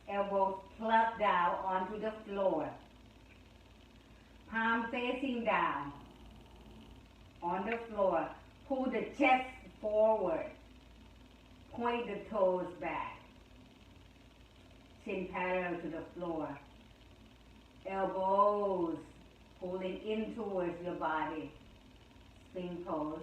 elbows plug down onto the floor. Palm facing down on the floor. Pull the chest forward. Point the toes back. Chin parallel to the floor. Elbows pulling in towards your body. Spring pose.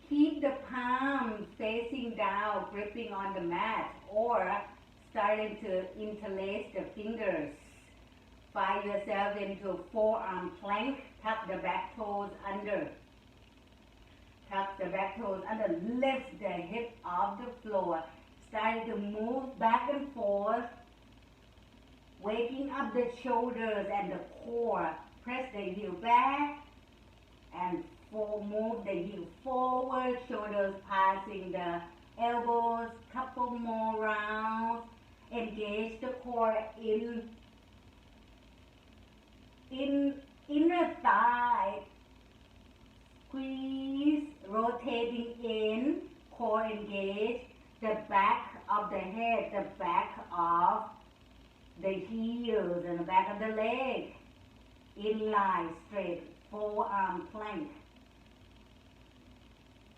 Keep the palms facing down, gripping on the mat, or starting to interlace the fingers. Find yourself into forearm plank. Tuck the back toes under. Tuck the back toes under. Lift the hip off the floor. Starting to move back and forth. Waking up the shoulders and the core. Press the heel back and move the heel forward. Shoulders passing the elbows. Couple more rounds. Engage the core inner thigh. Squeeze, rotating in, core engage. The back of the head, the back of the heels and the back of the leg. In line, straight, forearm plank.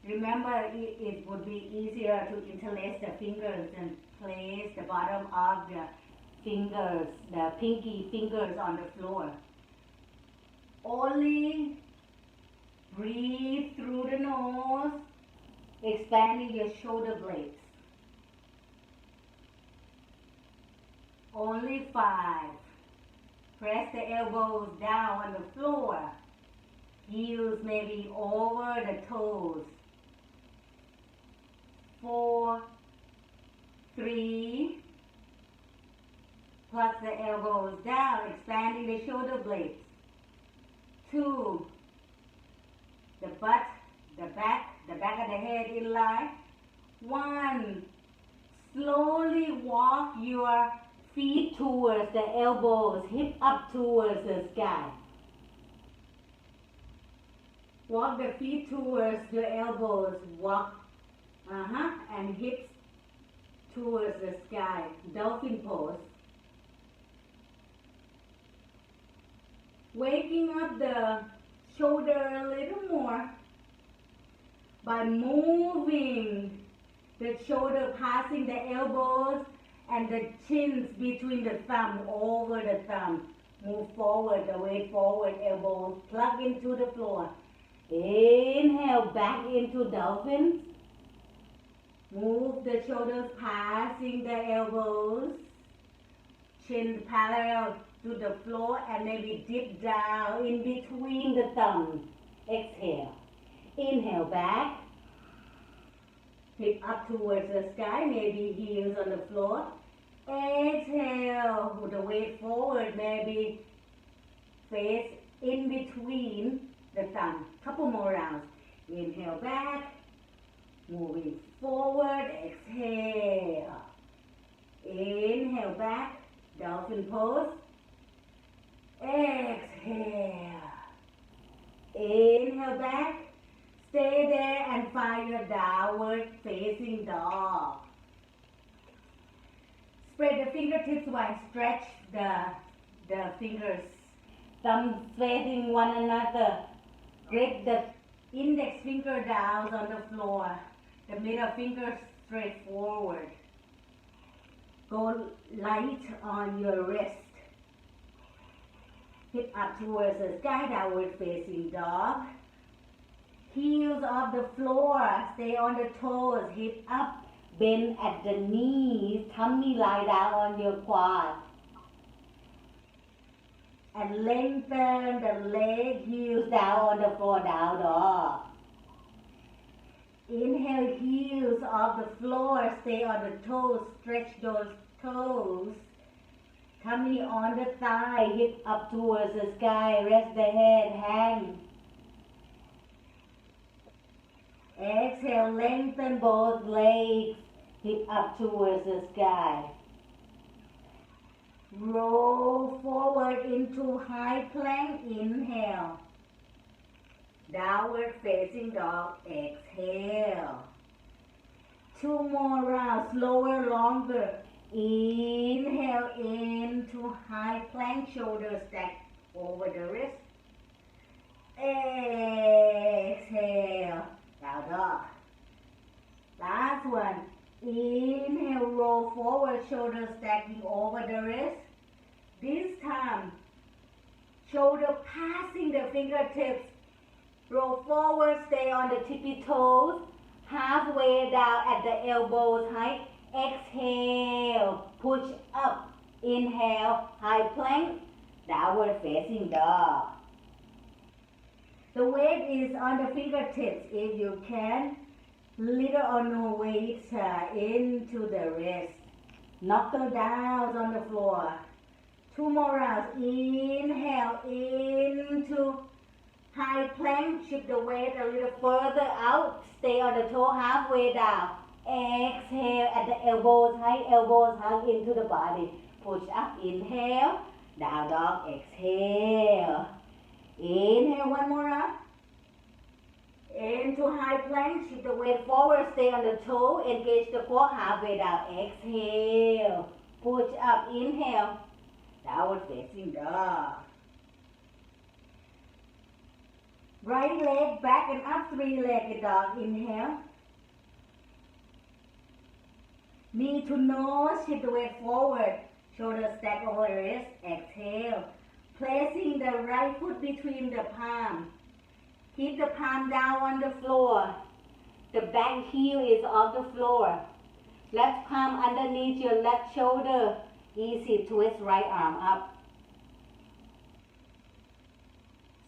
Remember, it would be easier to interlace the fingers and place the bottom of the fingers, the pinky fingers on the floor. Only breathe through the nose, expanding your shoulder blades. Only 5. Press the elbows down on the floor. Heels maybe over the toes. 4, 3. Plus the elbows down, expanding the shoulder blades. 2. The butt, the back of the head in line. 1. Slowly walk your feet towards the elbows, hip up towards the sky. Walk the feet towards the elbows, walk, and hips towards the sky. Dolphin pose. Waking up the shoulder a little more by moving the shoulder, passing the elbows and the chins between the thumb, over the thumb. Move forward, the weight forward, elbows plug into the floor. Inhale, back into dolphins. Move the shoulders, passing the elbows. Chin parallel to the floor and maybe dip down in between the thumbs. Exhale. Inhale, back. Hip up towards the sky, maybe heels on the floor. Exhale, with the weight forward, maybe face in between the thumb. Couple more rounds. Inhale back, moving forward, exhale. Inhale back, dolphin pose. Exhale. Inhale back. Stay there and find your downward facing dog. Spread the fingertips wide. Stretch the fingers. Thumbs facing one another. Grip the index finger down on the floor. The middle finger straight forward. Go light on your wrist. Hip up towards the sky, downward facing dog. Heels off the floor, stay on the toes, hip up, bend at the knees, tummy lie down on your quad. And lengthen the leg, heels down on the floor, down dog. Inhale, heels off the floor, stay on the toes, stretch those toes. Tummy on the thigh, hip up towards the sky, rest the head, hang. Exhale, lengthen both legs, hip up towards the sky. Roll forward into high plank, inhale. Downward facing dog, exhale. 2 more rounds, slower, longer. Inhale into high plank, shoulder stack over the wrist. Exhale, down dog. Last one. Inhale, roll forward, shoulder stacking over the wrist. This time, shoulder passing the fingertips. Roll forward, stay on the tippy toes. Halfway down at the elbows height. Exhale, push up. Inhale, high plank, downward facing dog. The weight is on the fingertips if you can. Little or no weight into the wrist. Knuckle down on the floor. 2 more rounds. Inhale into high plank. Shift the weight a little further out. Stay on the toe halfway down. Exhale at the elbows hug into the body. Push up. Inhale. Down dog. Exhale. Inhale one more round. Into high plank, shift the weight forward, stay on the toe, engage the core halfway down. Exhale, push up, inhale, downward facing dog. Right leg back and up, 3-legged dog. Inhale. Knee to nose, shift the weight forward, shoulder stack over the wrist. Exhale, placing the right foot between the palm. Keep the palm down on the floor. The back heel is off the floor. Left palm underneath your left shoulder. Easy twist right arm up.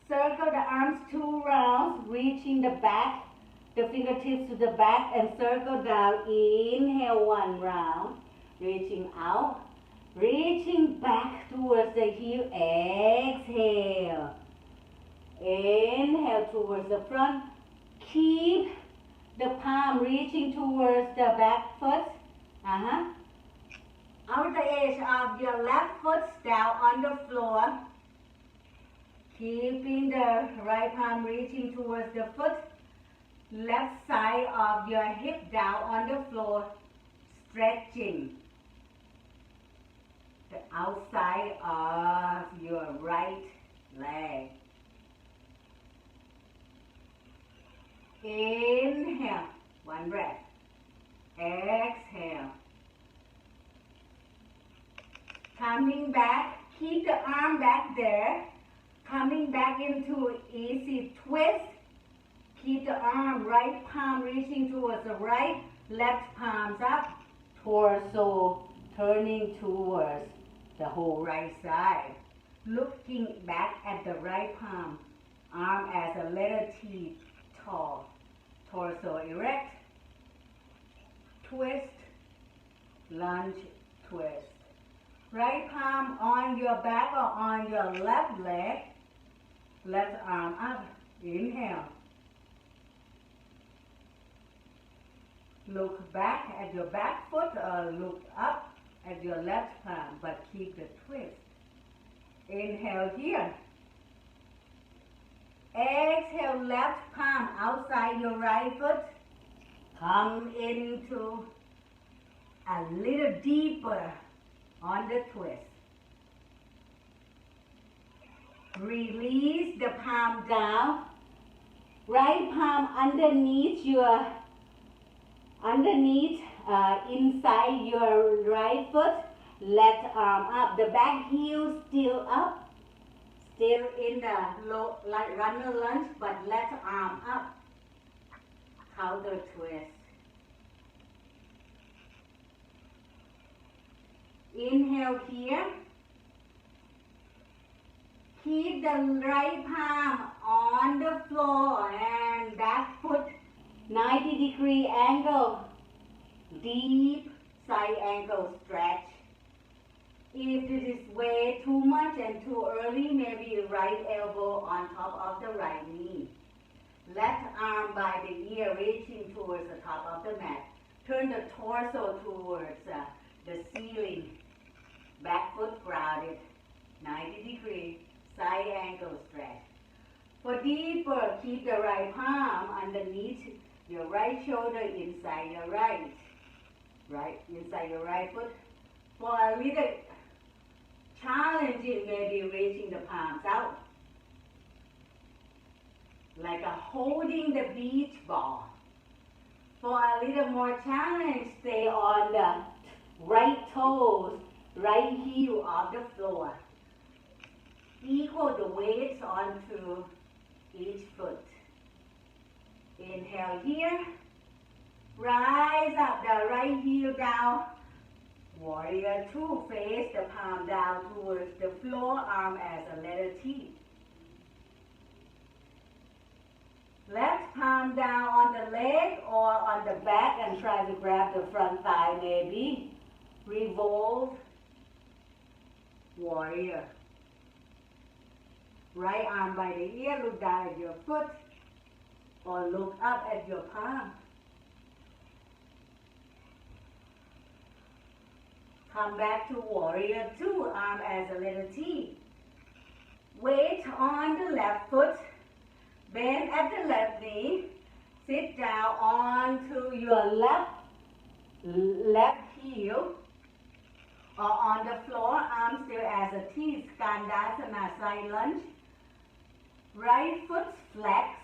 Circle the arms 2 rounds, reaching the back, the fingertips to the back, and circle down. Inhale 1 round, reaching out, reaching back towards the heel. Exhale. Inhale towards the front. Keep the palm reaching towards the back foot. Outer edge of your left foot down on the floor. Keeping the right palm reaching towards the foot. Left side of your hip down on the floor. Stretching the outside of your right leg. Inhale, 1 breath. Exhale. Coming back, keep the arm back there. Coming back into easy twist. Keep the arm, right palm reaching towards the right, left palms up. Torso turning towards the whole right side. Looking back at the right palm. Arm as a letter T. Tall. Torso erect, twist, lunge, twist. Right palm on your back or on your left leg, left arm up. Inhale. Look back at your back foot or look up at your left palm, but keep the twist. Inhale here. Exhale, left palm outside your right foot. Come into a little deeper on the twist. Release the palm down. Right palm underneath inside your right foot. Left arm up. The back heel still up. Still in the low, like runner lunge, but left arm up. Counter twist. Inhale here. Keep the right palm on the floor and back foot 90-degree angle. Deep side angle stretch. If this is way too much and too early, maybe right elbow on top of the right knee. Left arm by the ear reaching towards the top of the mat. Turn the torso towards the ceiling. Back foot grounded. 90-degree side ankle stretch. For deeper, keep the right palm underneath Your right shoulder inside your right. Right, inside your right foot. For a little challenging, maybe reaching the palms out. Like a holding the beach ball. For a little more challenge, stay on the right toes, right heel of the floor. Equal the weights onto each foot. Inhale here. Rise up the right heel down. Warrior 2, face the palm down towards the floor, arm as a letter T. Left palm down on the leg or on the back and try to grab the front thigh maybe. Revolve. Warrior. Right arm by the ear, look down at your foot or look up at your palm. Come back to warrior 2, arm as a letter T. Weight on the left foot. Bend at the left knee. Sit down onto your left heel or on the floor, arm still as a T. Skandasana, side lunge. Right foot flex.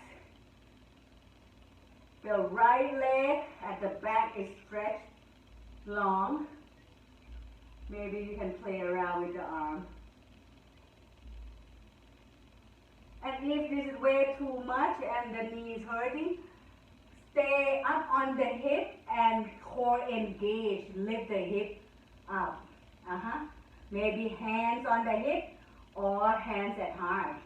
The right leg at the back is stretched long. Maybe you can play around with the arm. And if this is way too much and the knee is hurting, stay up on the hip and core engage. Lift the hip up. Maybe hands on the hip or hands at heart.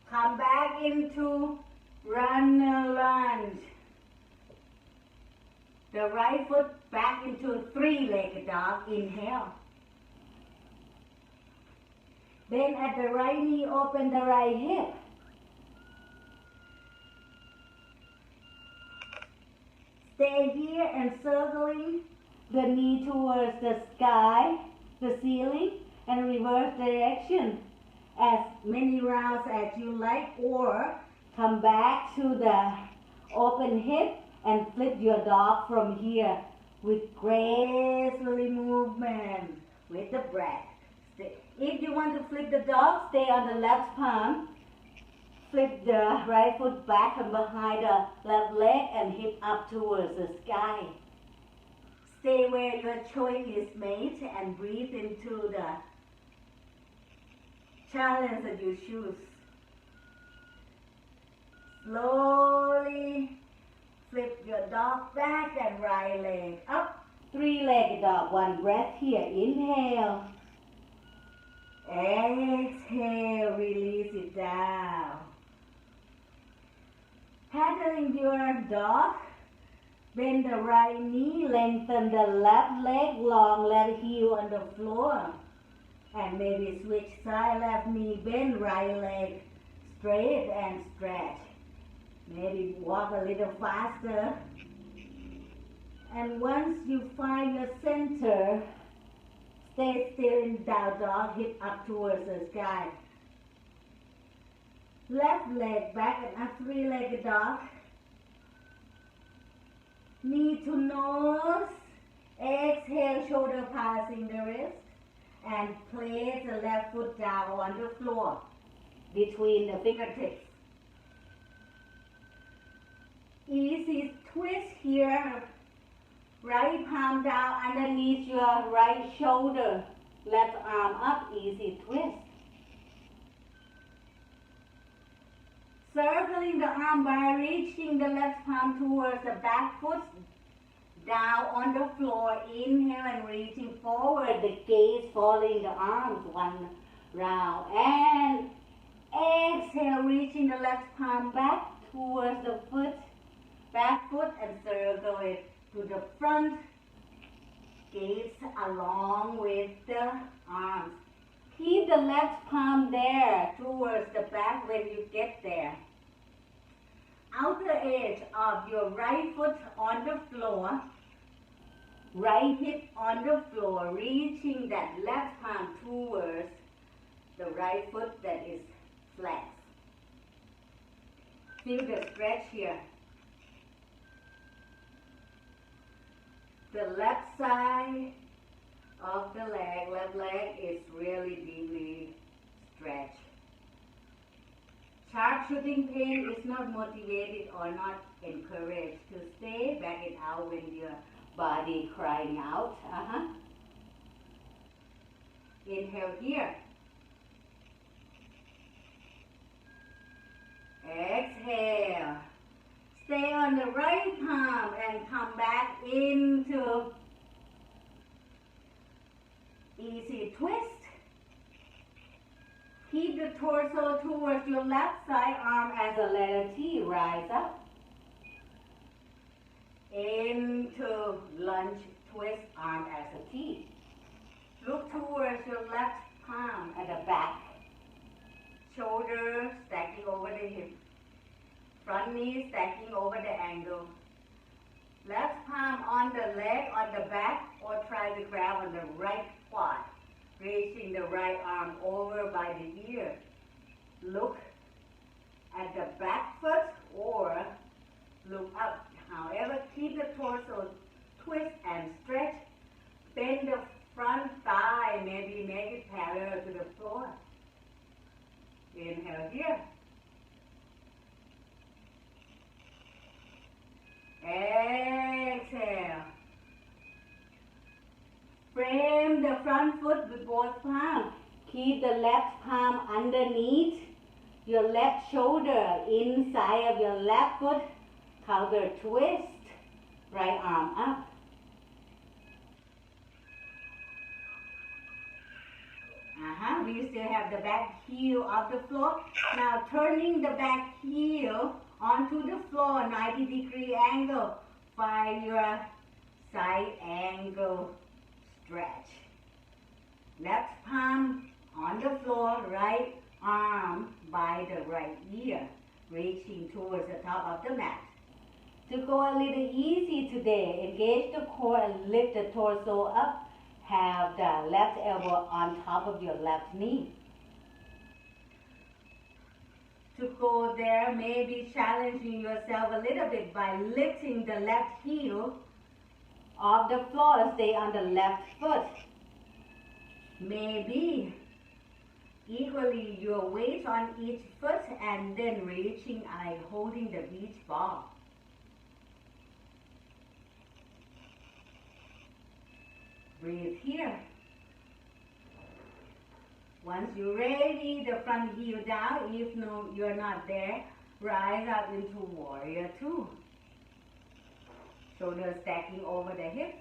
Come back into runner lunge. The right foot back into 3-legged dog. Inhale. Then at the right knee, open the right hip. Stay here and circling the knee towards the sky, the ceiling, and reverse direction as many rounds as you like, or come back to the open hip and flip your dog from here with gracefully movement with the breath. If you want to flip the dog, stay on the left palm. Flip the right foot back and behind the left leg and hip up towards the sky. Stay where your choice is made and breathe into the challenge that you choose. Slowly flip your dog back and right leg up. 3-legged dog. One breath here. Inhale. Exhale. Release it down. Paddling your dog. Bend the right knee. Lengthen the left leg. Long left heel on the floor. And maybe switch side. Left knee bend. Right leg straight and stretch. Maybe walk a little faster. And once you find your center, stay still in down dog, hip up towards the sky. Left leg back and up, 3-legged dog. Knee to nose. Exhale, shoulder passing the wrist. And place the left foot down on the floor between the fingertips. Easy twist here. Right palm down underneath your right shoulder. Left arm up. Easy twist. Circling the arm by reaching the left palm towards the back foot. Down on the floor. Inhale and reaching forward. The gaze following the arms. One round. And exhale, reaching the left palm back towards the foot. Back foot and circle it to the front. Gaze along with the arms. Keep the left palm there towards the back when you get there. Outer edge of your right foot on the floor. Right hip on the floor. Reaching that left palm towards the right foot that is flat. Feel the stretch here. The left side of the leg, left leg is really deeply stretched. Sharp shooting pain is not motivated or not encouraged to stay, back it out when your body crying out. Inhale here. Exhale. Stay on the right palm and come back into easy twist. Keep the torso towards your left side, arm as a letter T. Rise up. Into lunge twist, arm as a T. Look towards your left palm at the back. Shoulder stacking over the hip. Front knee stacking over the ankle. Left palm on the leg, on the back, or try to grab on the right quad. Reaching the right arm over by the ear. Look at the back foot or look up. However, keep the torso twist and stretch. Bend the front thigh, maybe make it parallel to the floor. Inhale here. Exhale. Frame the front foot with both palms. Keep the left palm underneath your left shoulder, inside of your left foot. Counter twist. Right arm up. We still have the back heel off the floor. Now turning the back heel onto the floor, 90-degree angle. Find your side angle stretch. Left palm on the floor, right arm by the right ear, reaching towards the top of the mat. To go a little easy today, engage the core and lift the torso up. Have the left elbow on top of your left knee. To go there, maybe challenging yourself a little bit by lifting the left heel off the floor, stay on the left foot. Maybe equally your weight on each foot and then reaching and holding the beach ball. Breathe here. Once you're ready, the front heel down. If no, you're not there, rise up into warrior two. Shoulders stacking over the hip.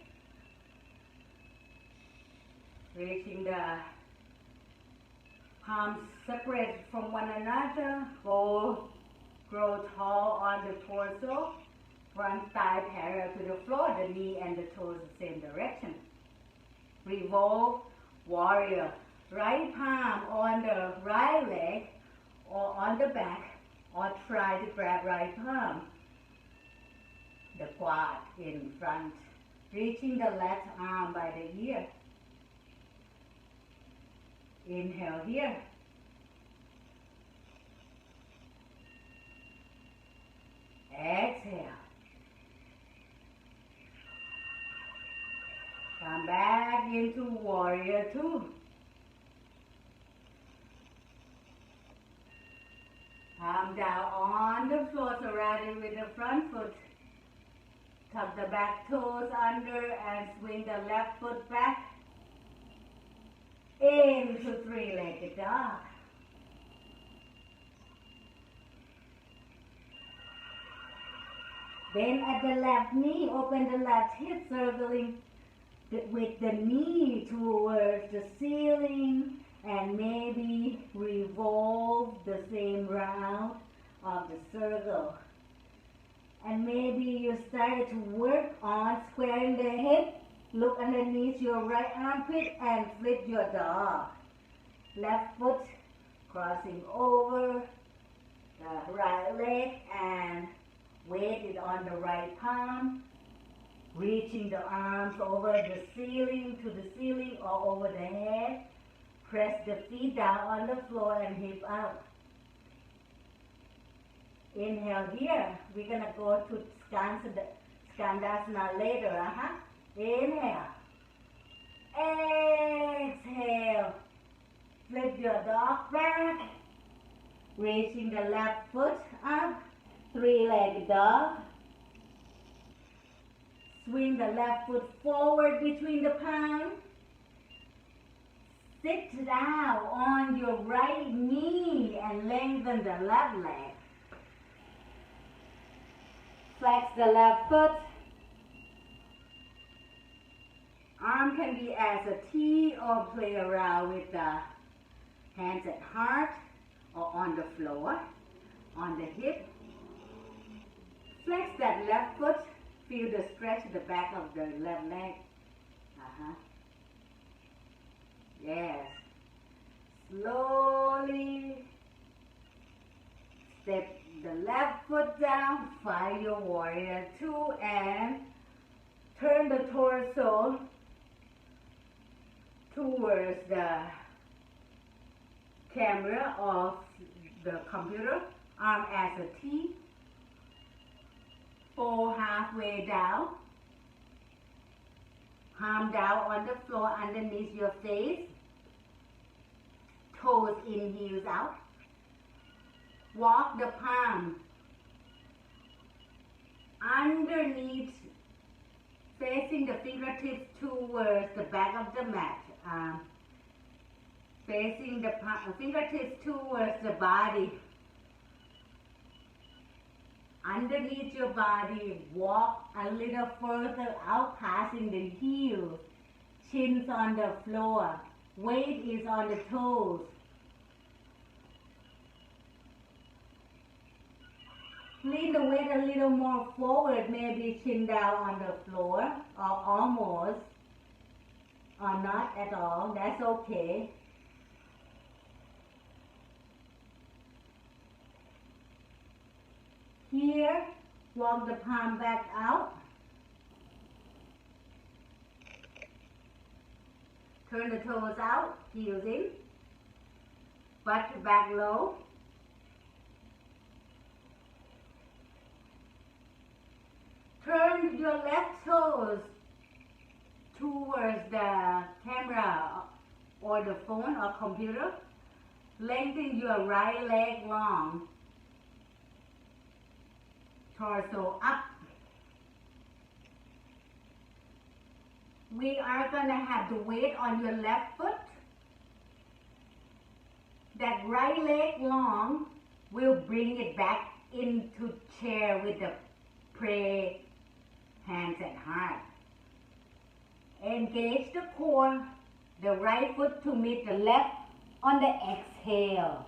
Reaching the palms separate from one another. Grow tall on the torso. Front thigh parallel to the floor. The knee and the toes the same direction. Revolve warrior. Right palm on the right leg or on the back, or try to grab right palm. The quad in front. Reaching the left arm by the ear. Inhale here. Exhale. Come back into warrior two. Palm down on the floor, surrounded with the front foot. Tuck the back toes under and swing the left foot back into three-legged dog. Bend at the left knee, open the left hip, circling with the knee towards the ceiling, and maybe revolve the same round of the circle. And maybe you started to work on squaring the hip. Look underneath your right armpit and flip your dog. Left foot crossing over the right leg and weight is on the right palm. Reaching the arms over the ceiling, to the ceiling or over the head. Press the feet down on the floor and hip out. Inhale here. We're gonna go to Skandasana later. Inhale. Exhale. Flip your dog back. Raising the left foot up. Three-legged dog. Swing the left foot forward between the palms. Sit down on your right knee and lengthen the left leg. Flex the left foot. Arm can be as a T or play around with the hands at heart or on the floor, on the hip. Flex that left foot. Feel the stretch at the back of the left leg. Yes. Slowly step the left foot down. Find your warrior two and turn the torso towards the camera of the computer. Arm as a T. Fold halfway down. Palm down on the floor underneath your face. Toes in, heels out. Walk the palm underneath, facing the fingertips towards the back of the mat. Facing the fingertips towards the body. Underneath your body, walk a little further out, passing the heels. Chins on the floor. Weight is on the toes. Lean the weight a little more forward, maybe chin down on the floor, or almost, or not at all. That's okay. Here, walk the palm back out. Turn the toes out, heels in. Butt back low. Turn your left toes towards the camera or the phone or computer. Lengthen your right leg long. Torso up. We are going to have the weight on your left foot. That right leg long will bring it back into chair with the pray, hands at heart. Engage the core, the right foot to meet the left on the exhale.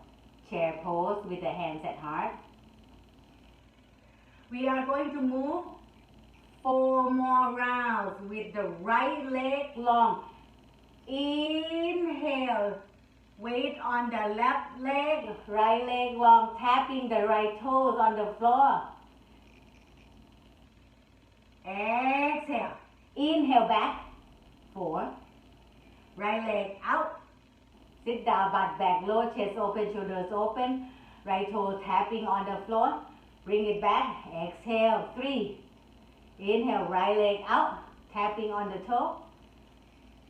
Chair pose with the hands at heart. We are going to move 4 more rounds with the right leg long. Inhale, weight on the left leg, right leg long, tapping the right toes on the floor. Exhale, inhale back, 4, right leg out, sit down, butt back low, chest open, shoulders open, right toe tapping on the floor. Bring it back. Exhale. 3. Inhale. Right leg out. Tapping on the toe.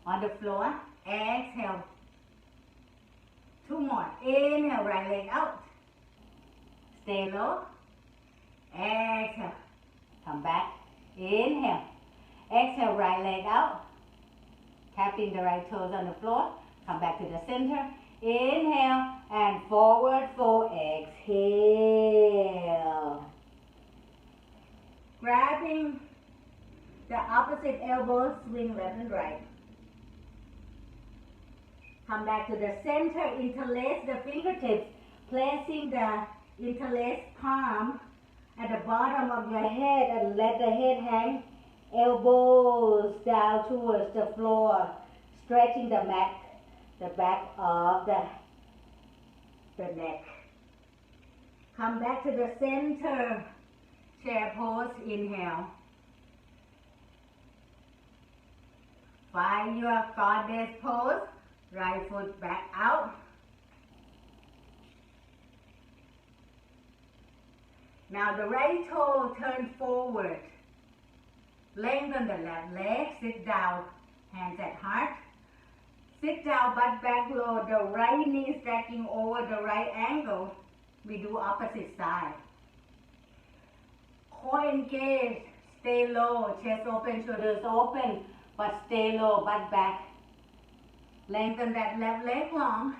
On the floor. Exhale. 2 more. Inhale. Right leg out. Stay low. Exhale. Come back. Inhale. Exhale. Right leg out. Tapping the right toes on the floor. Come back to the center. Inhale and forward fold. Exhale. Grabbing the opposite elbow, swing left and right. Come back to the center, interlace the fingertips, placing the interlaced palm at the bottom of your head and let the head hang. Elbows down towards the floor, stretching the back of the neck. Come back to the center, chair pose, inhale. Find your goddess pose, right foot back out. Now the right toe turn forward. Lengthen the left leg. Sit down. Hands at heart. Sit down, butt back low. The right knee stacking over the right ankle. We do opposite side. Core engaged. Stay low. Chest open, shoulders open. But stay low, butt back. Lengthen that left leg long.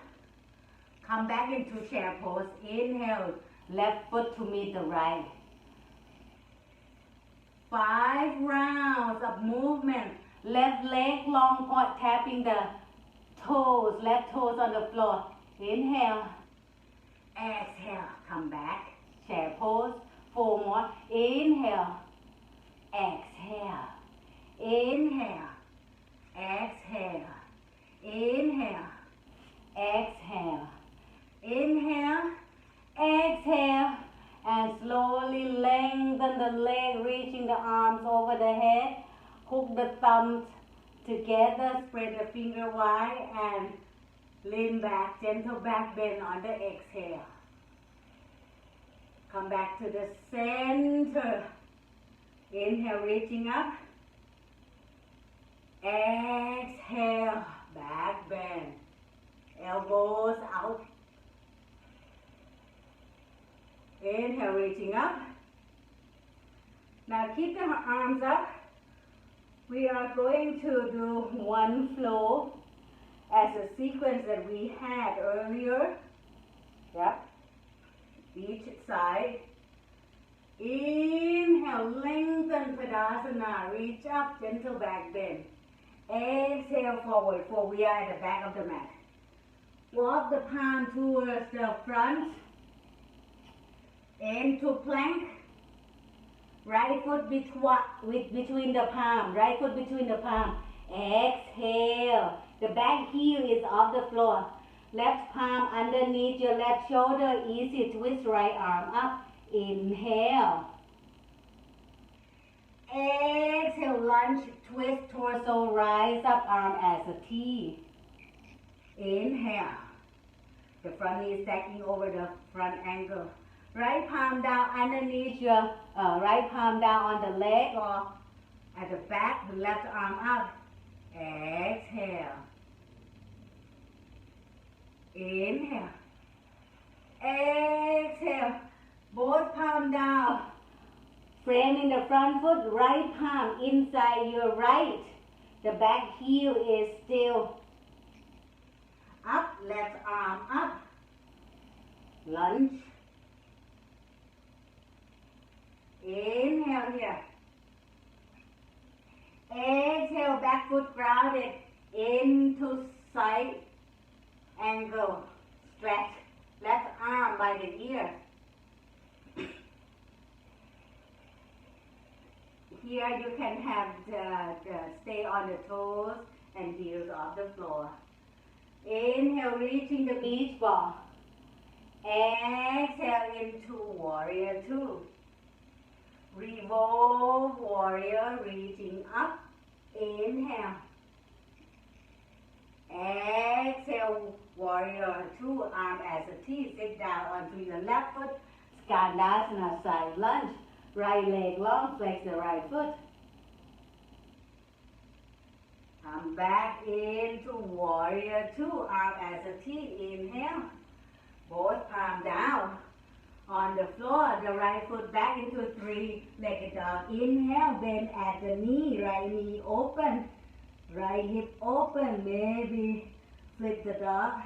Come back into chair pose. Inhale. Left foot to meet the right. 5 rounds of movement. Left leg long point, tapping the toes, left toes on the floor. Inhale. Exhale. Come back. Chair pose. 4 more. Inhale. Exhale. Inhale. Exhale. Inhale. Exhale. Inhale. Exhale. And slowly lengthen the leg, reaching the arms over the head. Hook the thumbs together. Spread the finger wide and lean back. Gentle back bend on the exhale. Come back to the center. Inhale, reaching up. Exhale, back bend. Elbows out. Inhale, reaching up. Now keep the arms up. We are going to do one flow as a sequence that we had earlier. Yep. Each side. Inhale, lengthen Tadasana. Reach up, gentle back bend. Exhale, forward. For we are at the back of the mat. Walk the palm towards the front. Into plank. Right foot between the palm. Right foot between the palm. Exhale. The back heel is off the floor. Left palm underneath your left shoulder. Easy twist right arm up. Inhale. Exhale. Lunge, twist, torso, rise up, arm as a T. Inhale. The front knee is stacking over the front ankle. Right palm down underneath your right palm down on the leg or at the back, left arm up. Exhale. Inhale. Exhale. Both palm down. Framing the front foot, right palm inside your right. The back heel is still up, left arm up. Lunge. Inhale here. Exhale, back foot grounded into side angle. Stretch. Left arm by the ear. Here you can have the stay on the toes and heels off the floor. Inhale, reaching the beach ball. Exhale into warrior 2. Revolve, warrior, reaching up. Inhale. Exhale, warrior 2, arm as a T. Sit down onto your left foot. Skandasana, side lunge. Right leg long, flex the right foot. Come back into warrior 2, arm as a T. Inhale. Both palm down. On the floor, the right foot back into 3-legged dog. Inhale, bend at the knee, right knee open, right hip open, maybe flip the dog.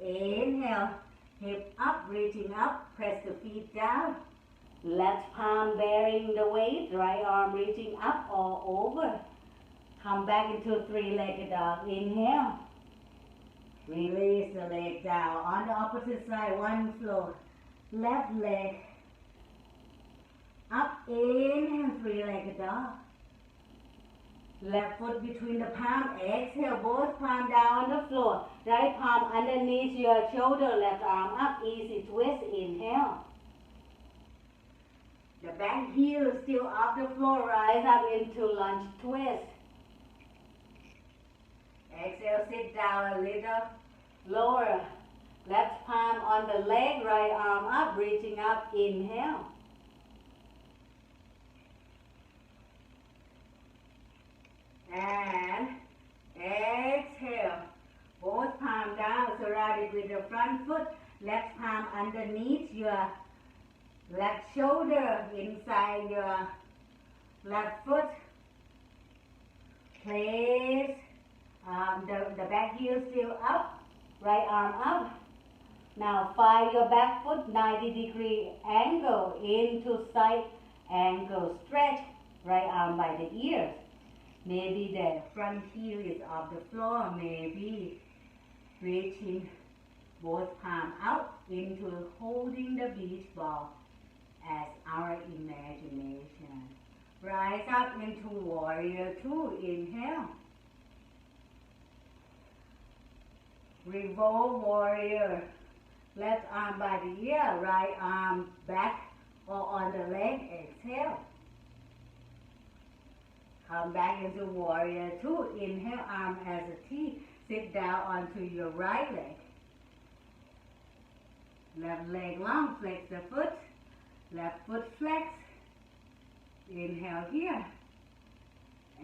Inhale, hip up, reaching up, press the feet down. Left palm bearing the weight, right arm reaching up or over. Come back into 3-legged dog. Inhale. Release the leg down. On the opposite side, one flow. Left leg up, inhale, 3-legged dog. Left foot between the palm, exhale, both palm down on the floor. Right palm underneath your shoulder, left arm up, easy twist, inhale. The back heel is still off the floor, rise up into lunge twist. Exhale, sit down a little lower. Left palm on the leg, right arm up, reaching up, inhale. Left palm underneath your left shoulder, inside your left foot. Place the back heel still up, right arm up. Now fire your back foot 90-degree angle into side angle stretch, right arm by the ears. Maybe the front heel is off the floor, maybe reaching both palms out into holding the beach ball as our imagination. Rise up into warrior two, inhale. Revolve warrior, left arm by the ear, right arm back or on the leg, exhale. Come back into warrior two, inhale, arm as a T, sit down onto your right leg. Left leg long, flex the foot, left foot flex. Inhale here.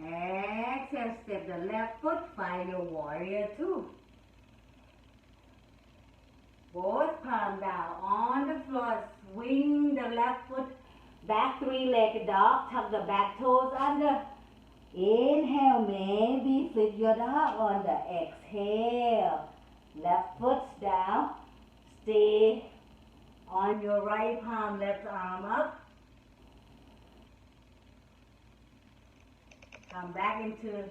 Exhale, step the left foot, find your warrior two. Both palms down on the floor, swing the left foot, back three-legged dog, tuck the back toes under. Inhale, maybe flip your dog on the exhale. Left foot down, stay on your right palm, left arm up. Come back into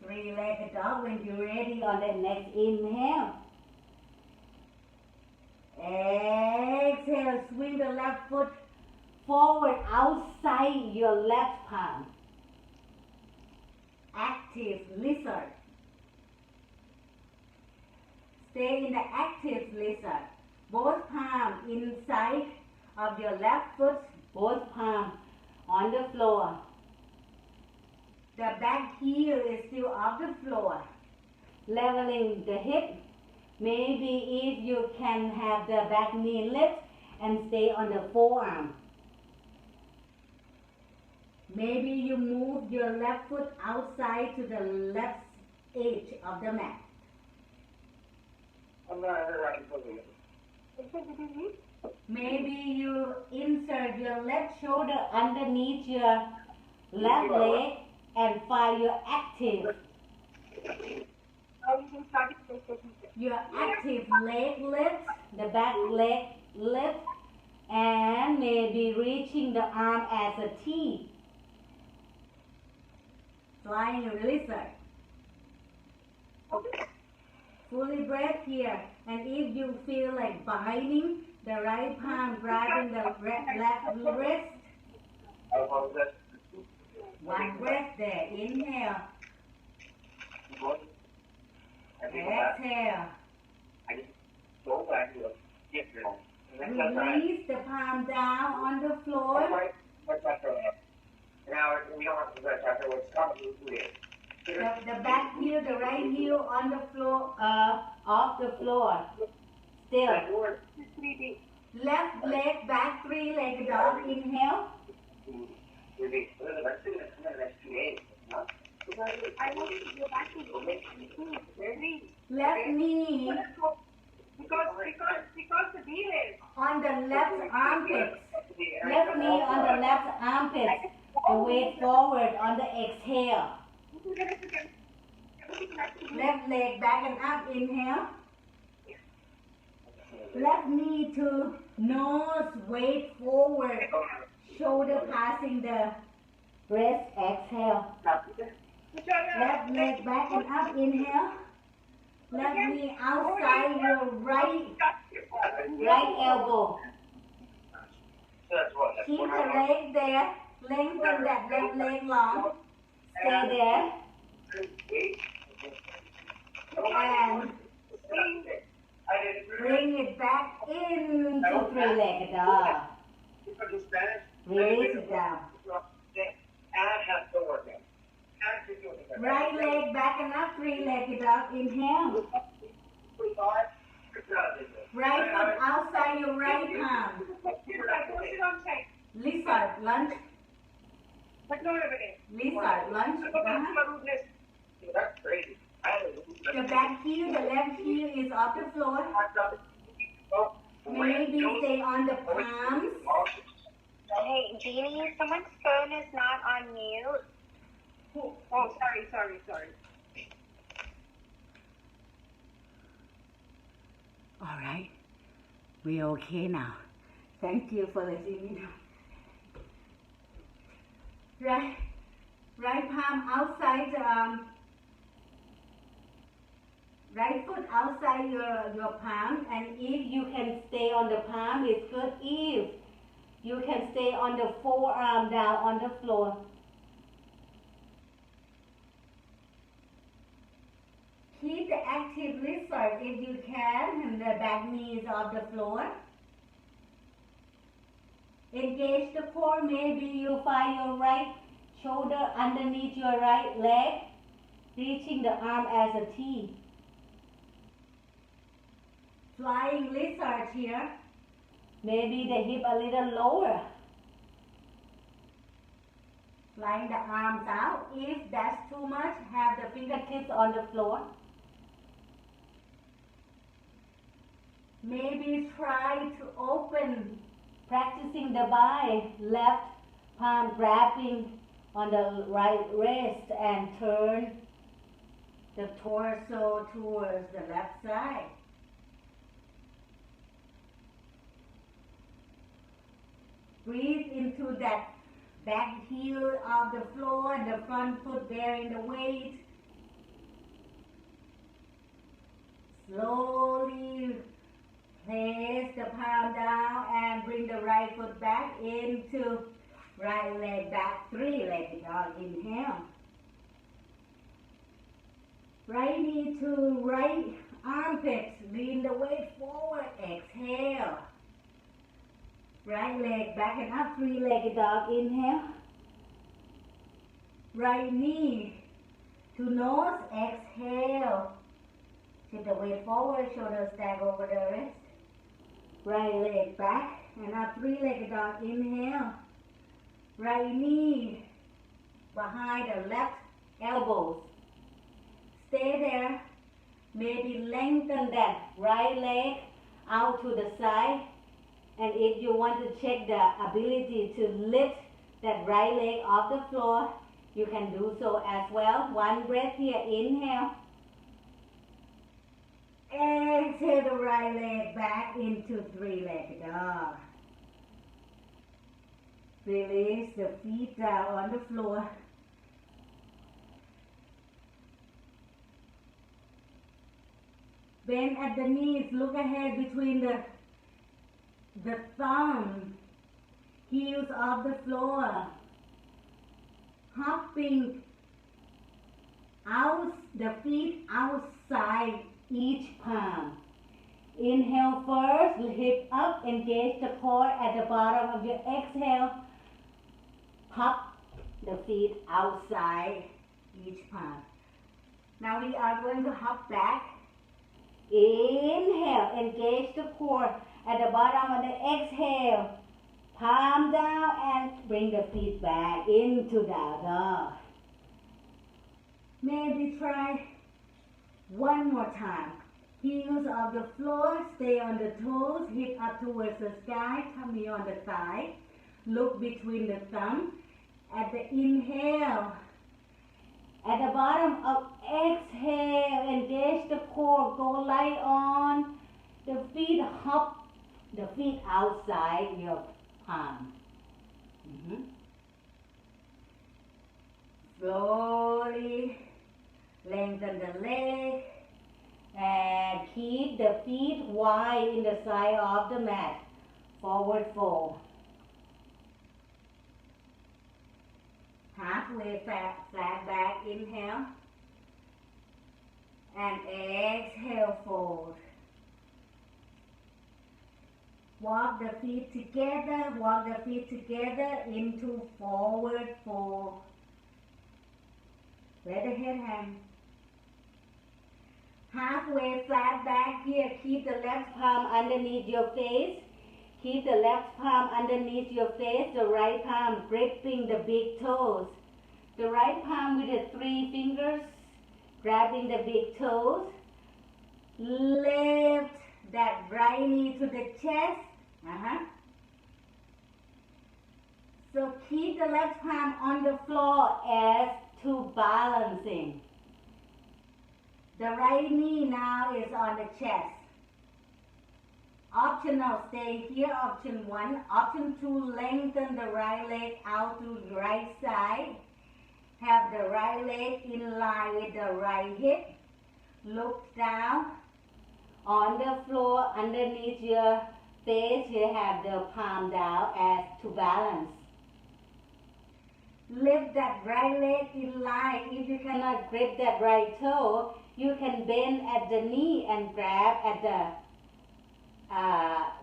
three-legged dog when you're ready on the next inhale. Exhale, swing the left foot forward outside your left palm. Active lizard. Stay in the active lizard. Both palms inside of your left foot, both palms on the floor. The back heel is still off the floor. Leveling the hip. Maybe if you can have the back knee lift and stay on the forearm. Maybe you move your left foot outside to the left edge of the mat. Maybe you insert your left shoulder underneath your left leg and find your active. Your active leg lift, the back leg lift, and maybe reaching the arm as a T. Flying lizard. Fully breath here. And if you feel like binding the right palm, grabbing the left wrist. One breath there. Inhale. Exhale. Release the palm down on the floor. Now we don't have to touch after what's coming to it. The back heel, the right heel on the floor, off the floor. Still. Left leg back, three-legged dog. Inhale. I want to go back to the Left knee because the deal is on the left armpit. Left knee on the left armpit. The weight forward on the exhale. Left leg back and up. Inhale. Left knee to nose, weight forward. Shoulder passing the breast. Exhale. Left leg back and up. Inhale. Left knee outside your right elbow. Keep the leg there. Lengthen that left leg long. Stay there. And bring it back into three-legged dog. Release it down. Right leg back and up, three-legged dog. Inhale. Right foot outside your right palm. Lizard lunge. Lizard lunge. That's crazy. The back heel, the left heel is off the floor. Maybe stay on the palms. Hey, Jeannie, someone's phone is not on mute. Who- Oh, sorry. All right. We're okay now. Thank you for letting me know. Right palm outside, right foot outside your palm, and if you can stay on the palm, it's good. If you can stay on the forearm down on the floor. Keep the active lizard if you can, and the back knees off the floor. Engage the core. Maybe you find your right shoulder underneath your right leg, reaching the arm as a T. Flying lizard here. Maybe the hip a little lower. Flying the arms out. If that's too much, have the fingertips on the floor. Maybe try to open, practicing the bind, left palm grabbing on the right wrist and turn the torso towards the left side. Breathe into that back heel of the floor, the front foot bearing the weight. Slowly place the palm down and bring the right foot back into right leg back, three-legged dog. Inhale. Right knee to right armpit, lean the weight forward. Exhale. Right leg back and up, three-legged dog. Inhale. Right knee to nose. Exhale. Shift the weight forward, shoulders stack over the wrist. Right leg back and up, three-legged dog. Inhale. Right knee behind the left elbows. Stay there. Maybe lengthen that right leg out to the side. And if you want to check the ability to lift that right leg off the floor, you can do so as well. One breath here. Inhale. Exhale the right leg back into three-legged dog. Release the feet down on the floor. Bend at the knees. Look ahead between the thumb, heels off the floor. Hopping out, the feet outside each palm. Inhale first, hip up, engage the core at the bottom of your exhale. Pop the feet outside each palm. Now we are going to hop back. Inhale, engage the core at the bottom of the exhale. Palm down and bring the feet back into down dog. Maybe try one more time. Heels of the floor, stay on the toes, hip up towards the sky, tummy on the thigh. Look between the thumb. At the inhale, at the bottom of exhale, engage the core, go light on. The feet hop, the feet outside your palm. Slowly lengthen the leg and keep the feet wide in the side of the mat. Forward fold. Halfway flat back. Inhale and exhale, fold. Walk the feet together, into forward fold. Let the head hang. Halfway flat back here. Keep the left palm underneath your face. Keep the left palm underneath your face. The right palm gripping the big toes. The right palm with the 3 fingers grabbing the big toes. Lift that right knee to the chest. So keep the left palm on the floor as to balancing. The right knee now is on the chest. Optional, stay here. Option 1. Option 2, lengthen the right leg out to the right side. Have the right leg in line with the right hip. Look down. On the floor, underneath your face, you have the palm down as to balance. Lift that right leg in line. If you cannot grip that right toe, you can bend at the knee and grab at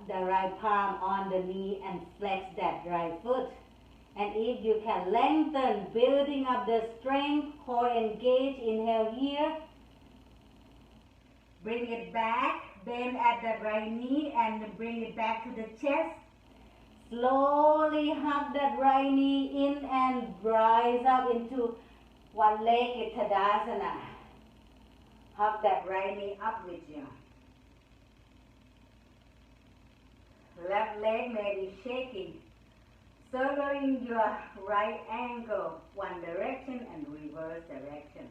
the right palm on the knee and flex that right foot. And if you can lengthen, building up the strength, core engage, inhale here. Bring it back, bend at the right knee and bring it back to the chest. Slowly hug that right knee in and rise up into one-legged Tadasana. Hug that right knee up with you. Left leg may be shaking. Circling your right ankle one direction and reverse direction.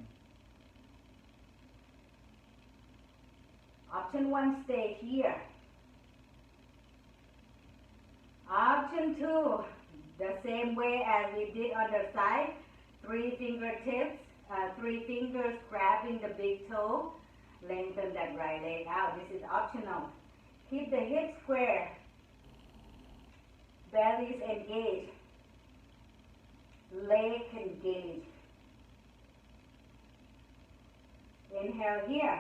Option 1, stay here. Option 2, the same way as we did on the side. 3 fingertips, 3 fingers grabbing the big toe. Lengthen that right leg out. This is optional. Keep the hips square. Bellies engaged. Leg engaged. Inhale here.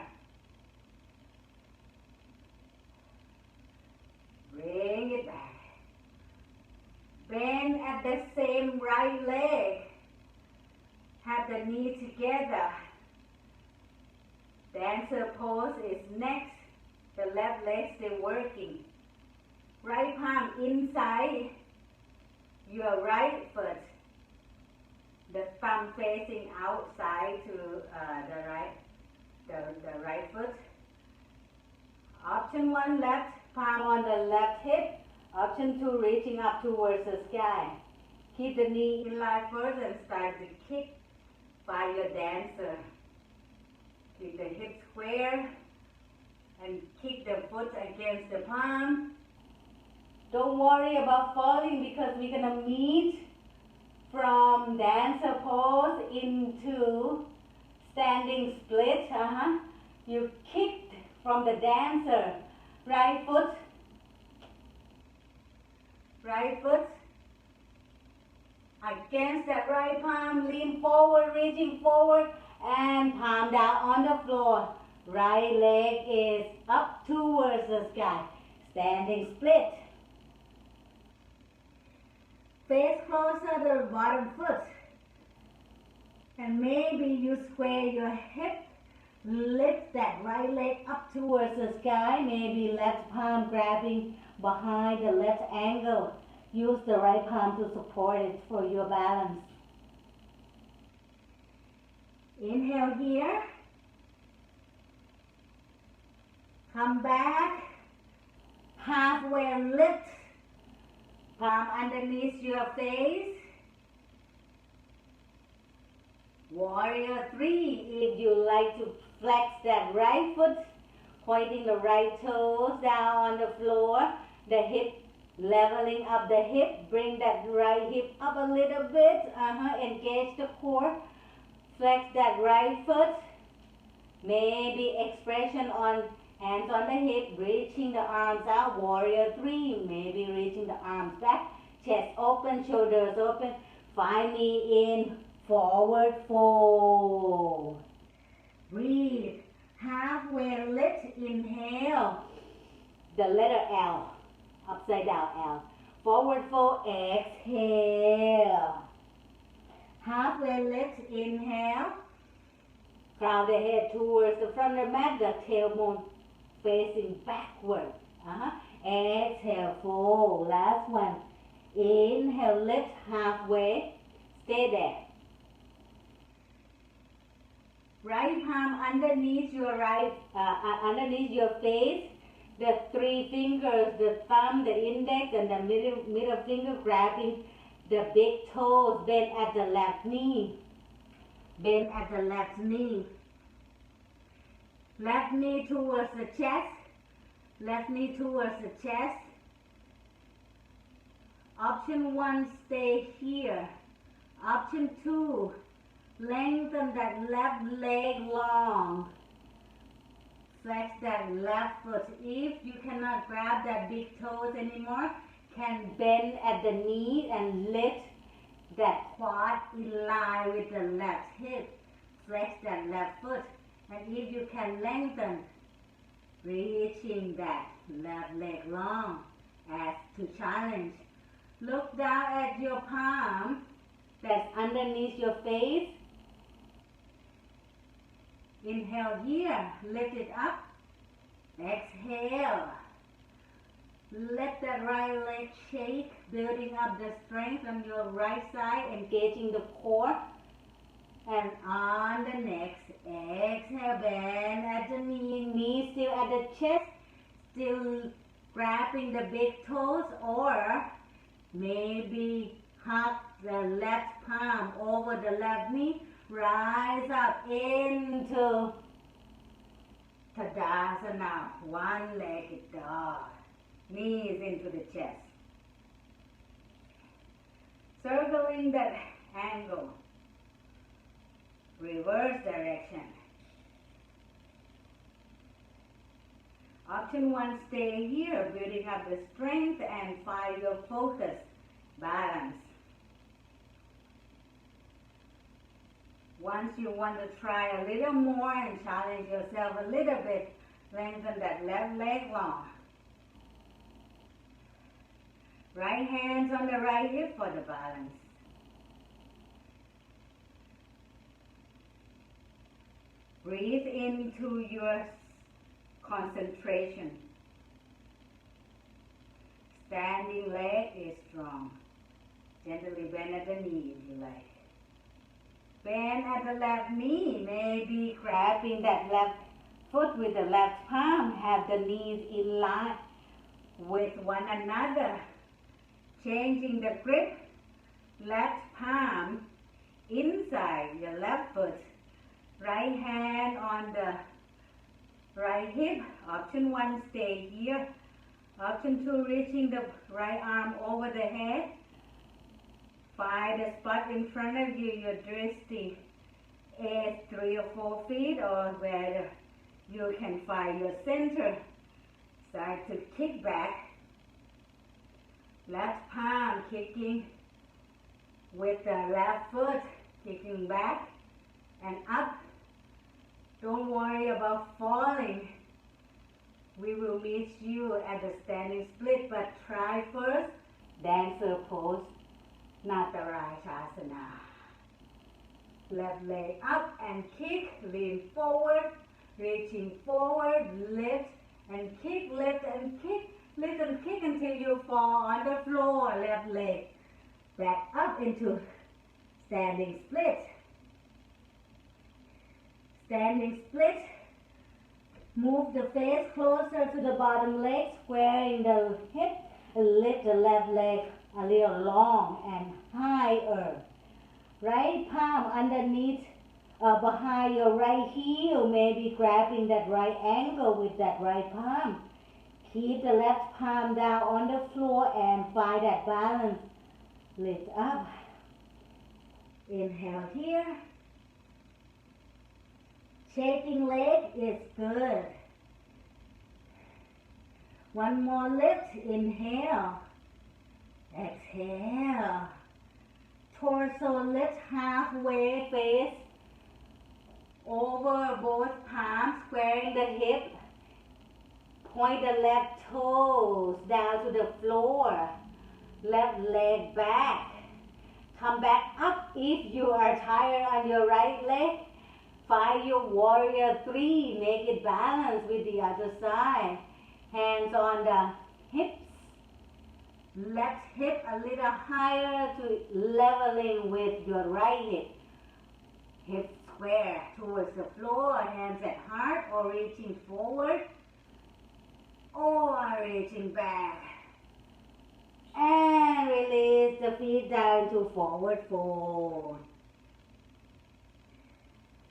Bring it back. Bend at the same right leg. Have the knee together. Dancer pose is next. The left leg still working. Right palm inside your right foot. The thumb facing outside to the right foot. Option 1, left palm on the left hip. Option 2, reaching up towards the sky. Keep the knee in line first and start to kick by your dancer. Keep the hips square and kick the foot against the palm. Don't worry about falling because we're going to meet from dancer pose into standing split. You kicked from the dancer. Right foot against that right palm, lean forward, reaching forward and palm down on the floor. Right leg is up towards the sky. Standing split. Face closer to the bottom foot. And maybe you square your hip. Lift that right leg up towards the sky. Maybe left palm grabbing behind the left ankle. Use the right palm to support it for your balance. Inhale here. Come back. Halfway lift. Palm underneath your face. Warrior 3. If you like to flex that right foot, pointing the right toes down on the floor, the hip, leveling up the hip, bring that right hip up a little bit, engage the core, flex that right foot, maybe expression on hands on the hip, reaching the arms out, warrior 3, maybe reaching the arms back, chest open, shoulders open, find me in forward fold. Breathe. Halfway lift. Inhale. The letter L. Upside down L. Forward fold. Exhale. Halfway lift. Inhale. Crown the head towards the front of the mat. The tailbone facing backward. Exhale. Fold. Last one. Inhale. Lift. Halfway. Stay there. Right palm underneath your underneath your face. the three fingers, the thumb, the index, and the middle finger grabbing the big toes. Bend at the left knee. Bend at the left knee. Left knee towards the chest. Left knee towards the chest. Option 1, stay here. Option 2, lengthen that left leg long. Flex that left foot. If you cannot grab that big toes anymore, can bend at the knee and lift that quad in line with the left hip. Flex that left foot. And if you can lengthen, reaching that left leg long as to challenge. Look down at your palm that's underneath your face. Inhale here, lift it up. Exhale. Let that right leg shake, building up the strength on your right side, engaging the core. And on the next exhale, bend at the knee still at the chest, still grabbing the big toes, or maybe hug the left palm over the left knee. Rise up into Tadasana, one-legged dog. Knees into the chest. Circling that angle. Reverse direction. Option 1, stay here, building up the strength and find your focus, balance. Once you want to try a little more and challenge yourself a little bit, lengthen that left leg long. Right hands on the right hip for the balance. Breathe into your concentration. Standing leg is strong. Gently bend at the knee if you like. Bend at the left knee, maybe grabbing that left foot with the left palm. Have the knees in line with one another. Changing the grip. Left palm inside your left foot. Right hand on the right hip. Option 1, stay here. Option 2, reaching the right arm over the head. Find a spot in front of you, your drishti is 3 or 4 feet, or where you can find your center. Start to kick back. Left palm kicking with the left foot, kicking back and up. Don't worry about falling. We will meet you at the standing split, but try first dancer pose, Natarajasana. Left leg up and kick, lean forward, reaching forward, lift and kick, lift and kick, lift and kick until you fall on the floor. Left leg back up into standing split. Standing split. Move the face closer to the bottom leg, squaring the hip, and lift the left leg a little long and higher. Right palm underneath, behind your right heel, maybe grabbing that right ankle with that right palm. Keep the left palm down on the floor and find that balance. Lift up. Inhale here. Shaking leg is good. One more lift. Inhale. Exhale. Torso lift halfway, face over both palms, squaring the hip. Point the left toes down to the floor. Left leg back. Come back up if you are tired on your right leg. Find your warrior 3. Make it balance with the other side. Hands on the hips. Left hip a little higher to leveling with your right hip. Hip square towards the floor. Hands at heart or reaching forward. or reaching back. And release the feet down to forward fold.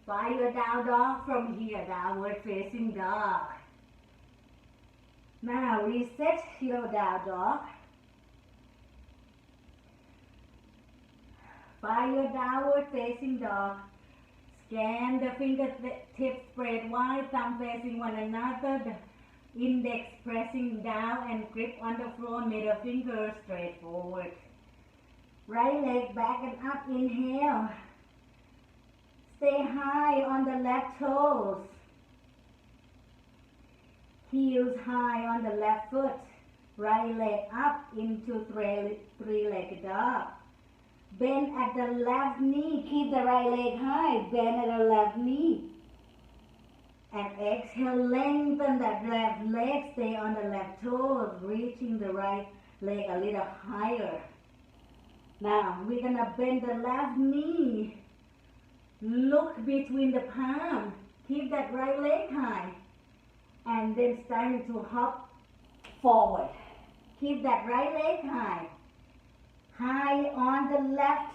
Find your down dog from here, downward facing dog. Now reset your down dog. Find your downward facing dog. Scan the fingertips spread wide, thumb facing one another. The index pressing down and grip on the floor, middle finger straight forward. Right leg back and up, inhale. Stay high on the left toes. Heels high on the left foot. Right leg up into three-legged dog. Bend at the left knee. Keep the right leg high. Bend at the left knee. And exhale, lengthen that left leg. Stay on the left toes. Reaching the right leg a little higher. Now, we're going to bend the left knee. Look between the palms. Keep that right leg high. And then starting to hop forward. Keep that right leg high. High on the left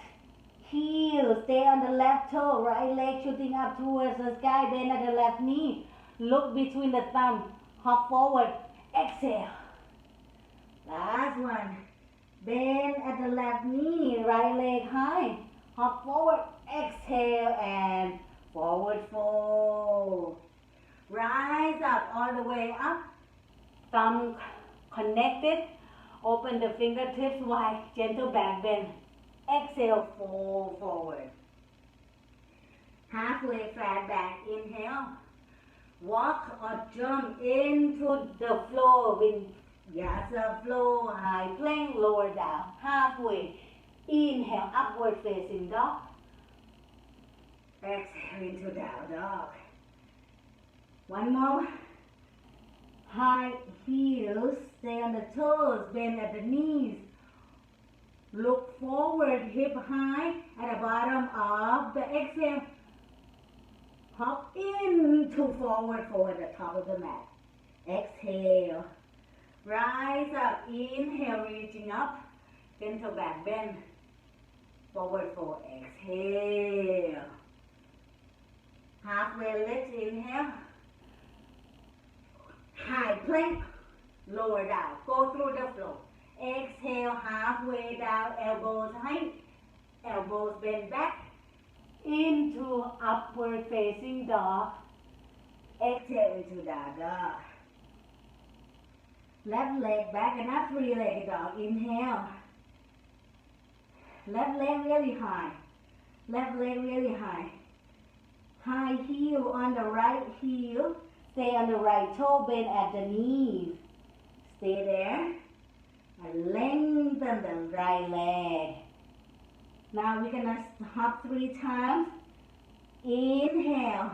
heel. Stay on the left toe. Right leg shooting up towards the sky. Bend at the left knee. Look between the thumb. Hop forward. Exhale. Last one. Bend at the left knee. Right leg high. Hop forward. Exhale and forward fold. Rise up all the way up. Thumb connected. Open the fingertips wide. Gentle back bend. Exhale, fold forward. Halfway flat back. Inhale. Walk or jump into the floor. Vinyasa flow. High plank. Lower down. Halfway. Inhale. Upward facing dog. Exhale into down dog. One more. High heels. Stay on the toes. Bend at the knees. Look forward. Hip high at the bottom of the exhale. Hop into forward fold at the top of the mat. Exhale. Rise up. Inhale. Reaching up. Gentle back bend. Forward fold. Exhale. Halfway lift. Inhale. High plank. Lower down. Go through the floor. Exhale. Halfway down. Elbows high. Elbows bend back. Into upward facing dog. Exhale into down dog. Left leg back and up. Three-legged dog. Inhale. Left leg really high. Left leg really high. High heel on the right heel. Stay on the right toe. Bend at the knees. Stay there. And lengthen the right leg. Now we're going to hop 3 times. Inhale.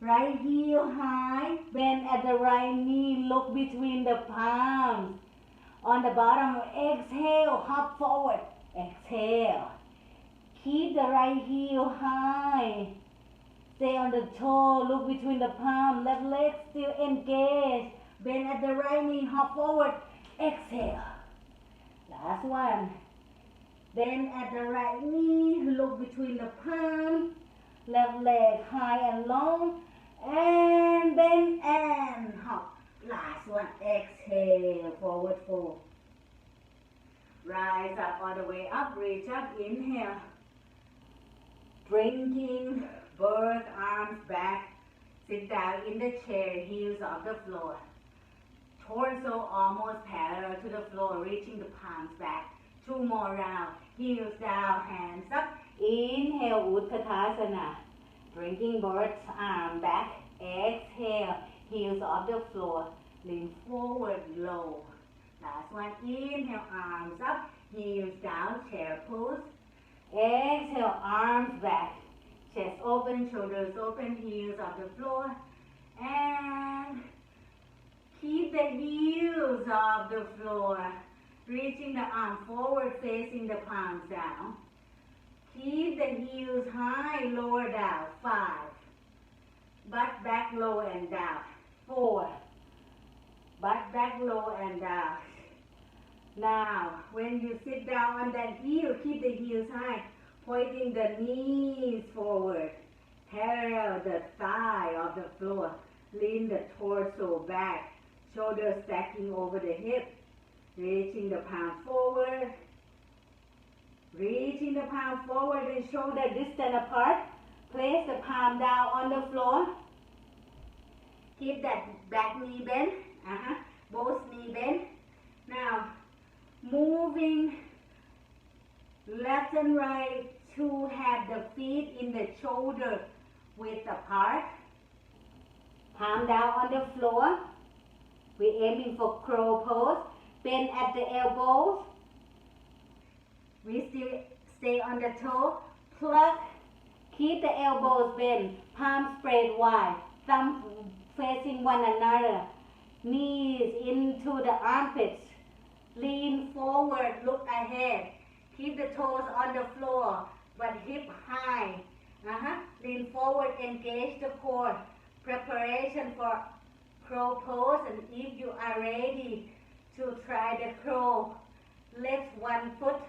Right heel high. Bend at the right knee. Look between the palms. On the bottom, exhale. Hop forward. Exhale. Keep the right heel high. Stay on the toe. Look between the palms. Left leg still engaged. Bend at the right knee. Hop forward. Exhale. Last one. Bend at the right knee. Look between the palms. Left leg high and long. And bend and hop. Last one. Exhale. Forward fold. Rise up all the way up. Reach up. Inhale. Bringing bird arms back. Sit down in the chair. Heels off the floor. Torso almost parallel to the floor. Reaching the palms back. 2 more rounds. Heels down. Hands up. Inhale. Utkatasana. Bringing bird's arm back. Exhale. Heels off the floor. Lean forward. Low. Last one. Inhale. Arms up. Heels down. Chair pose. Exhale. Arms back. Chest open. Shoulders open. Heels off the floor. And keep the heels off the floor. Reaching the arm forward. Facing the palms down. Keep the heels high. Lower down. 5. Butt back low and down. 4. Butt back low and down. Now, when you sit down on that heel, keep the heels high, pointing the knees forward. Parallel the thigh of the floor. Lean the torso back. Shoulders stacking over the hip. Reaching the palm forward. Reaching the palm forward and shoulder distant apart. Place the palm down on the floor. Keep that back knee bent. Both knee bent. Now, moving left and right to have the feet in the shoulder width apart. Palm down on the floor. We're aiming for crow pose. Bend at the elbows. We still stay on the toe. Pluck. Keep the elbows bent. Palms spread wide. Thumbs facing one another. Knees into the armpits. Lean forward. Look ahead. Keep the toes on the floor, but hip high. Lean forward. Engage the core. Preparation for crow pose. And if you are ready to try the crow, lift one foot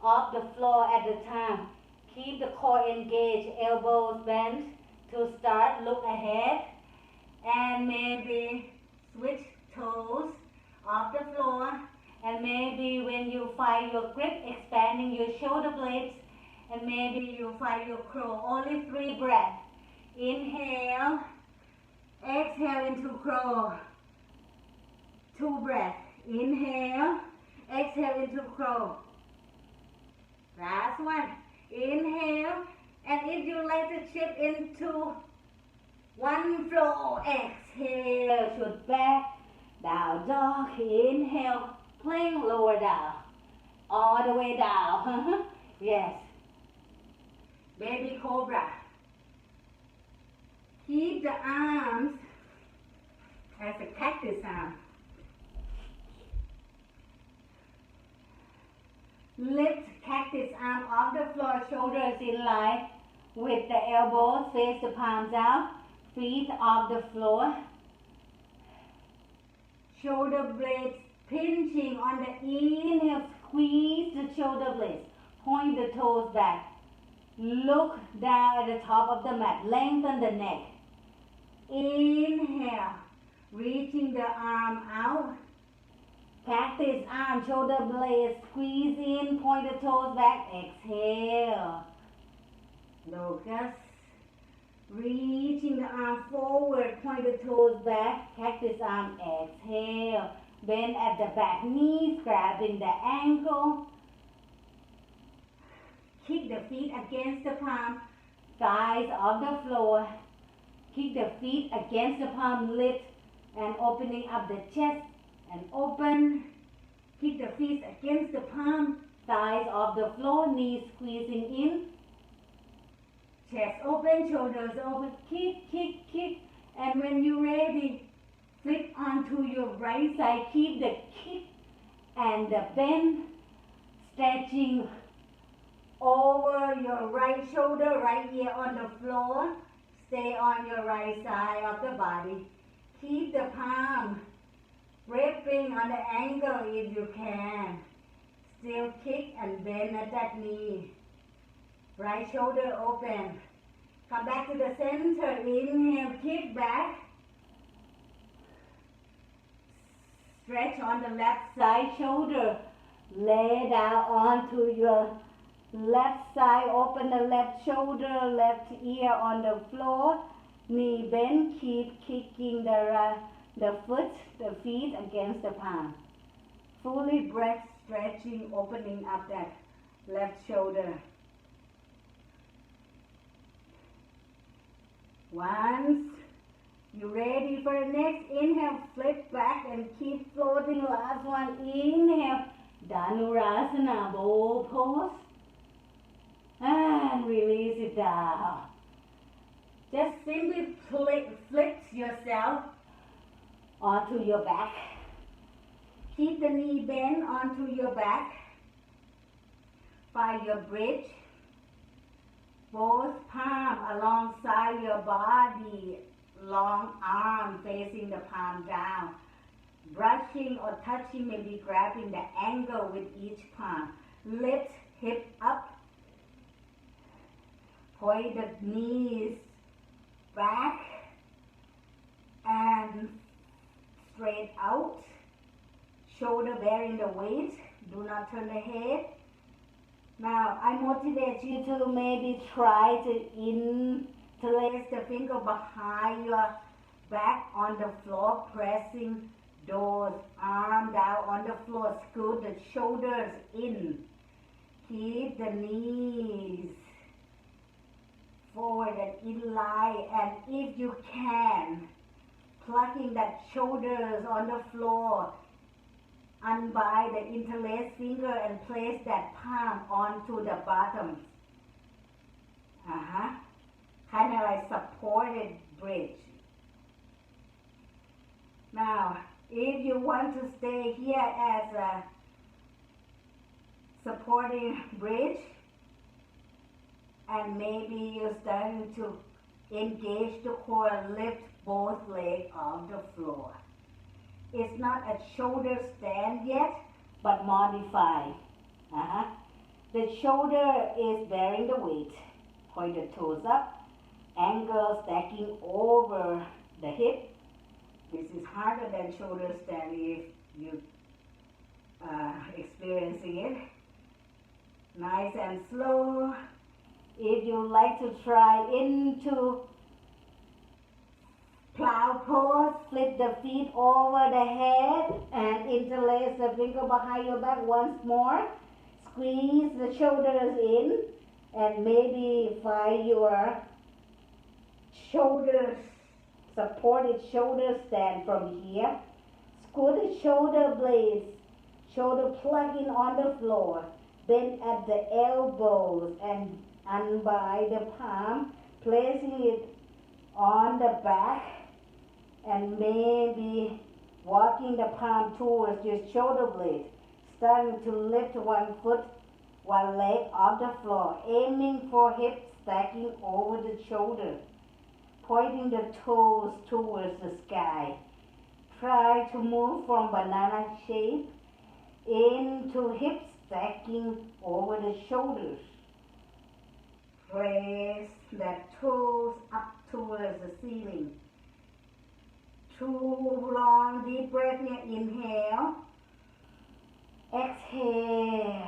off the floor at a time. Keep the core engaged, elbows bent. To start, look ahead and maybe switch toes off the floor. And maybe when you find your grip, expanding your shoulder blades. And maybe you find your crow. Only 3 breaths. Inhale. Exhale into crow. 2 breaths. Inhale. Exhale into crow. Last one. Inhale. And if you like to shift into one flow, exhale. Shoot back. Down dog. Inhale. Plank lower down. All the way down. Yes. Baby cobra. Keep the arms as a cactus arm. Lift cactus arm off the floor, shoulders in line with the elbows, face the palms out, feet off the floor. Shoulder blades pinching on the inhale, squeeze the shoulder blades, point the toes back. Look down at the top of the mat, lengthen the neck. Inhale, reaching the arm out. Cactus arm, shoulder blades, squeeze in, point the toes back, exhale. Locust, reaching the arm forward, point the toes back, cactus arm, exhale. Bend at the back knees, grabbing the ankle. Kick the feet against the palm, thighs off the floor. Kick the feet against the palm, lift and opening up the chest and open. Kick the feet against the palm, thighs off the floor, knees squeezing in. Chest open, shoulders open, kick, kick, kick. And when you're ready, flip onto your right side. Keep the kick and the bend, stretching over your right shoulder, right ear on the floor. Stay on your right side of the body. Keep the palm gripping on the ankle if you can. Still kick and bend at that knee. Right shoulder open. Come back to the center. Inhale, kick back. Stretch on the left side shoulder. Lay down onto your left side. Open the left shoulder, left ear on the floor. Knee bend. Keep kicking the foot, the feet against the palm. Fully breath, stretching, opening up that left shoulder. Once you're ready for the next inhale, flip back and keep floating. Last one, inhale, Dhanurasana, bow pose. And release it down. Just simply flip yourself onto your back. Keep the knee bent onto your back. Find your bridge. Both palms alongside your body. Long arm facing the palm down. Brushing or touching, maybe grabbing the angle with each palm. Lift hip up. Point the knees back and straight out. Shoulder bearing the weight. Do not turn the head. Now, I motivate you to maybe try to interlace the finger behind your back on the floor, pressing those arms down on the floor. Scoot the shoulders in. Keep the knees forward and in line. And if you can, plucking that shoulders on the floor, unbind the interlaced finger and place that palm onto the bottom. Kind of like supported bridge. Now, if you want to stay here as a supporting bridge, and maybe you're starting to engage the core, lift both legs off the floor. It's not a shoulder stand yet, but modified. The shoulder is bearing the weight. Point the toes up, angle stacking over the hip. This is harder than shoulder stand if you experiencing it. Nice and slow. If you like to try into plow pose, flip the feet over the head and interlace the finger behind your back once more. Squeeze the shoulders in and maybe find your shoulders, supported shoulder stand from here. Scoot the shoulder blades, shoulder plugging on the floor. Bend at the elbows and unbind the palm, placing it on the back and maybe walking the palm towards your shoulder blade. Starting to lift one foot, one leg off the floor, aiming for hip stacking over the shoulder, pointing the toes towards the sky. Try to move from banana shape into hip stacking over the shoulders. Place the toes up towards the ceiling. 2 long deep breaths here. Inhale. Exhale.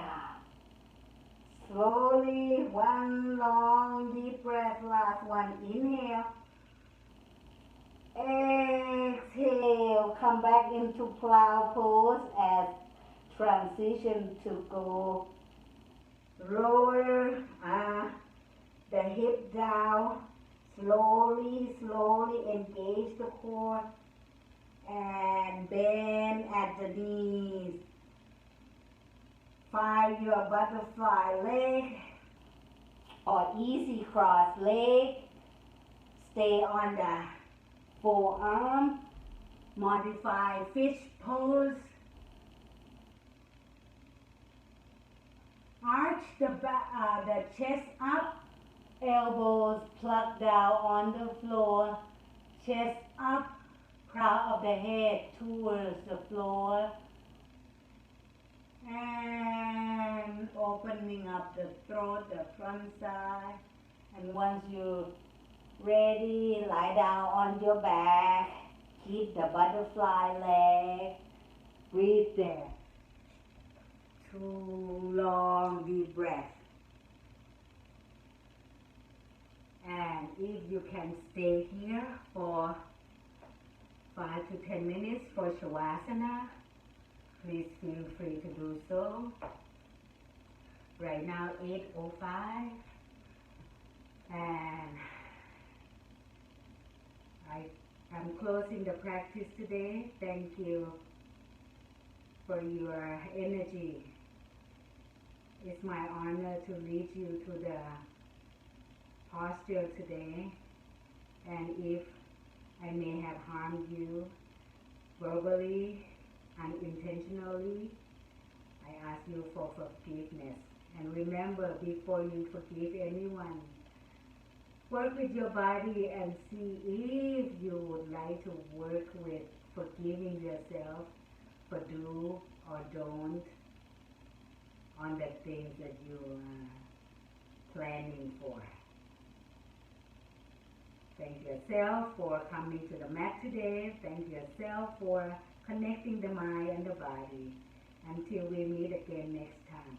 Slowly, 1 long deep breath. Last one. Inhale. Exhale. Come back into plow pose as transition to go lower the hip down. Slowly engage the core and bend at the knees. Find your butterfly leg or easy cross leg. Stay on the forearm. Modify fish pose. Arch the chest up. Elbows plugged down on the floor. Chest up. Crown of the head towards the floor. And opening up the throat, the front side. And once you're ready, lie down on your back. Keep the butterfly leg. Breathe there. 2 long deep breaths. And if you can stay here for 5 to 10 minutes for Shavasana, please feel free to do so. Right now 8:05 and I'm closing the practice today. Thank you for your energy. It's my honor to lead you to the posture today, and if I may have harmed you verbally, unintentionally, I ask you for forgiveness. And remember, before you forgive anyone, work with your body and see if you would like to work with forgiving yourself for do or don't on the things that you are planning for. Thank yourself for coming to the mat today. Thank yourself for connecting the mind and the body. Until we meet again next time.